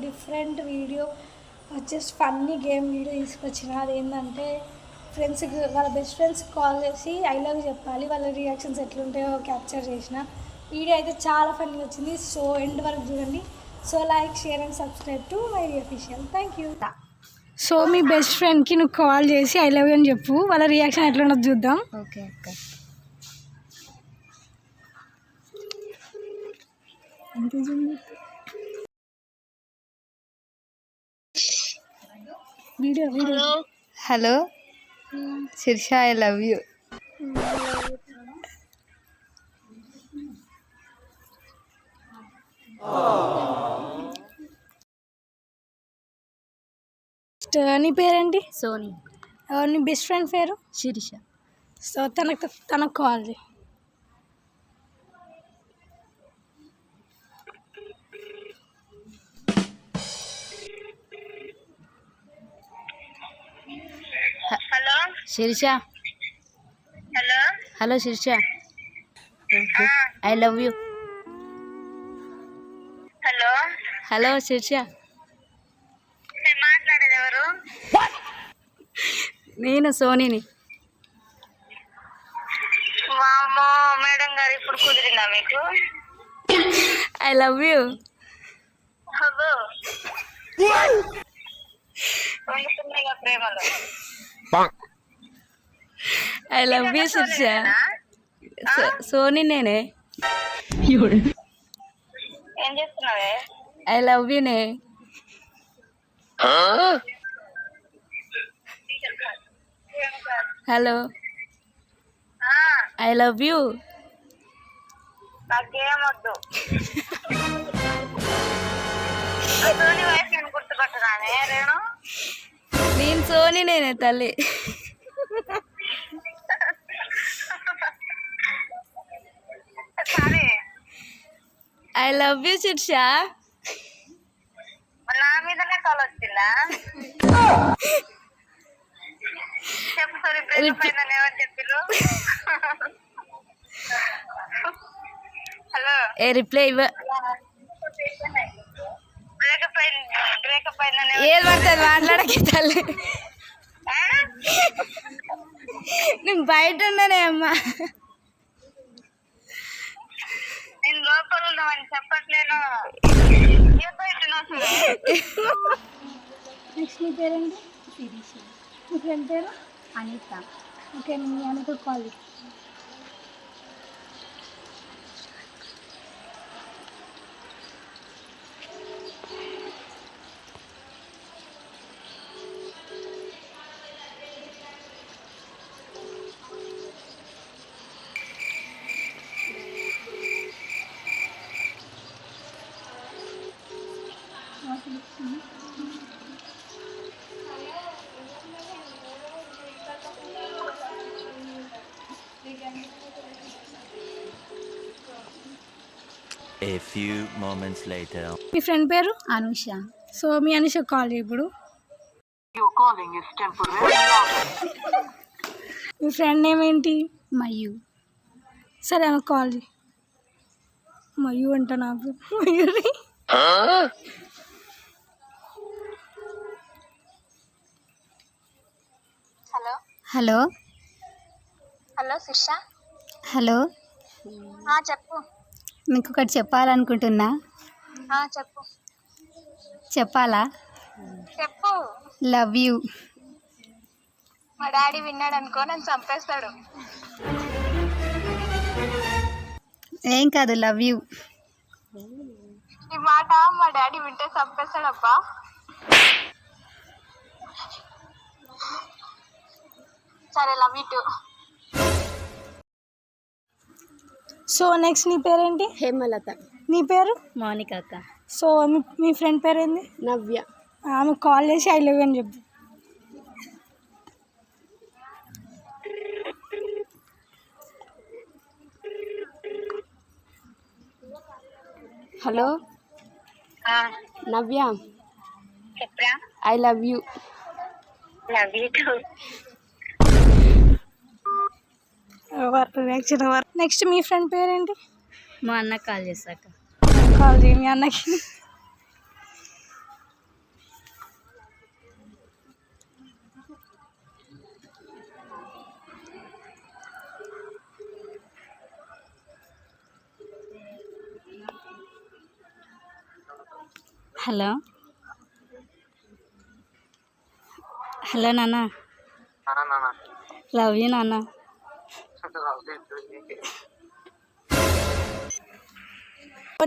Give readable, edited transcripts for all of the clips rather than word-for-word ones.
Different video just funny game video తీసుకొచ్చిన. అదేంటంటే ఫ్రెండ్స్కి వాళ్ళ బెస్ట్ ఫ్రెండ్స్కి కాల్ చేసి ఐ లవ్ చెప్పాలి, వాళ్ళ రియాక్షన్స్ ఎట్లుంటాయో క్యాప్చర్ చేసిన వీడియో. అయితే చాలా ఫన్నీ వచ్చింది. సో ఎండ్ వరకు చూడండి. So like, share and subscribe to my official. Thank you. So me best ఫ్రెండ్కి నువ్వు కాల్ చేసి ఐ లవ్ యూ అని చెప్పు, వాళ్ళ రియాక్షన్ ఎట్లా ఉండదు చూద్దాం. ఓకే అక్క. Video video. Hello Shirsha, I love you. నీ పేరేంటి? సోనీ. నీ బెస్ట్ ఫ్రెండ్ పేరు? శిరీష. సో తనకు కాల్ చేయి. Hello Sirisha. Hello hello Sirisha, I love you. Hello hello Sirisha. మాట్లాడేది ఎవరు? నేను సోనీని. వామ్మో మేడం గారు, ఇప్పుడు కుదిరిందా మీకు? I love you. హలో వండుతున్నాయిగా ప్రేమలో. I love you Sirisha. Soni నేనే. ఏం చేస్తున్నావే? ఐ లవ్ యూ నే. Hello, I love you. నాకేమొద్దు. సోని వయసు నేను గుర్తుపట్టరానే రేణు? నేను సోనీ నేనే తల్లి. సరే, ఐ లవ్ యూ శిరీష. నా మీదనే కాల్ వచ్చిందా? చెప్పు సరే, బ్రేకప్ అయిందని ఎవరు చెప్పిరు? హలో, ఏ రిప్లై ఇవ్వ. బ్రేకప్ అయిందని ఏది పడుతుంది మాట్లాడకి తల్లి. నేను బయట ఉన్నానే అమ్మా. నేను లోపల ఉన్నామని చెప్పట్లేను. ఏ బయట ఉన్నావు? నెక్స్ట్ నీ పేరేంటి? శిరీష. మీ ఫ్రెండ్ పేరు? అనిత. ఓకే, మీ అన్నకు కాల్ చేయి. A few moments later. Me friend పేరు? అనుష. సో మీ అనుష కాల్ చేయి ఇప్పుడు. మీ ఫ్రెండ్ నేమ్ ఏంటి? మయు. సరే ఆమె కాల్ చేయి. మయూ అంట నాకు. Mayuri. Hello hello. Hello Sirsha. Hello, చెప్పు. మీకు ఒకటి చెప్పాలనుకుంటున్నా. చెప్పు చెప్పాలా? చెప్పు. Love you. మా డాడీ విన్నాడు అనుకో, నన్ను చంపేస్తాడు. ఏం కాదు, లవ్ యూ. ఈ మాట మా డాడీ వింటే చంపేస్తాడబ్బా. సరే, love you two. So next నీ పేరేంటి? హేమలత. నీ పేరు? మౌనిక అక్క. సో మీ ఫ్రెండ్ పేరు ఏంది? నవ్య. ఆమె కాల్ చేసి ఐ లవ్ యూ అని చెప్పు. హలో నవ్య, చెప్పరా? I love you. Love you two. Next me friend పేరేంటి? మా అన్న కాల్ చేశాక కాల్ చేయి మీ అన్నకి. హలో హలో నాన్న లవ్ యూ నాన్న.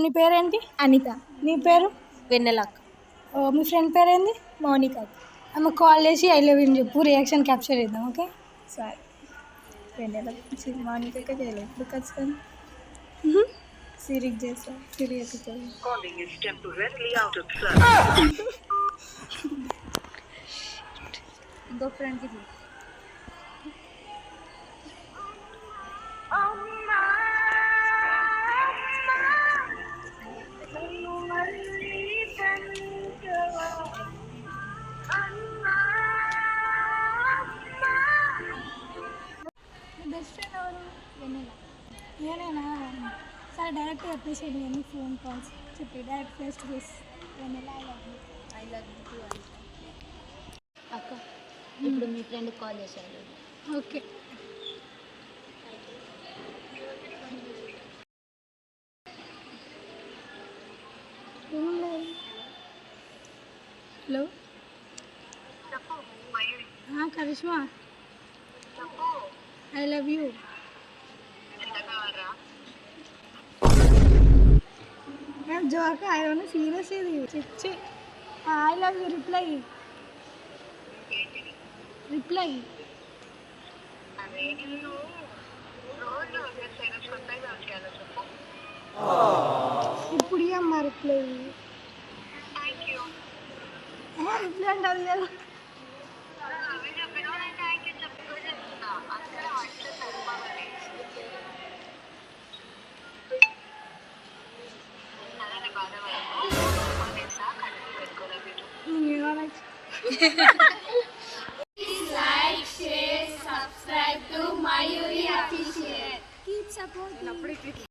నీ పేరేంటి? అనిత. నీ పేరు? వెన్నెలక్క. మీ ఫ్రెండ్ పేరేంది? మౌనిక. ఆమె కాల్ చేసి ఐ లవ్ యూ చెప్పు, రియాక్షన్ క్యాప్చర్ చేద్దాం. ఓకే సరే. వెన్నెలక్క మౌనికకే చేయలేదు. ఇప్పుడు ఖచ్చితంగా సిరికి చేస్తా. సిరి ఎక్కుతుంది. ఇంకో ఫ్రెండ్కి బెస్ట్ ఫ్రెండ్ ఎవరు? నేనేనా? సరే డైరెక్ట్ చెప్పేసేయండి కానీ ఫోన్ కాల్స్ చెప్పి direct face to face. Vennela I love you అక్క ఇప్పుడు మీ ఫ్రెండ్కి కాల్ చేశాను. Okay. Hello Karishma, I love you. Joke ఐ సీరియస్ ఇది చిచ్చి. ఐ లవ్ యూ రిప్లై ఇప్పుడు అమ్మా రిప్లై అంటారు కదా. Like, share, subscribe to Mayuri Official. Keep supporting.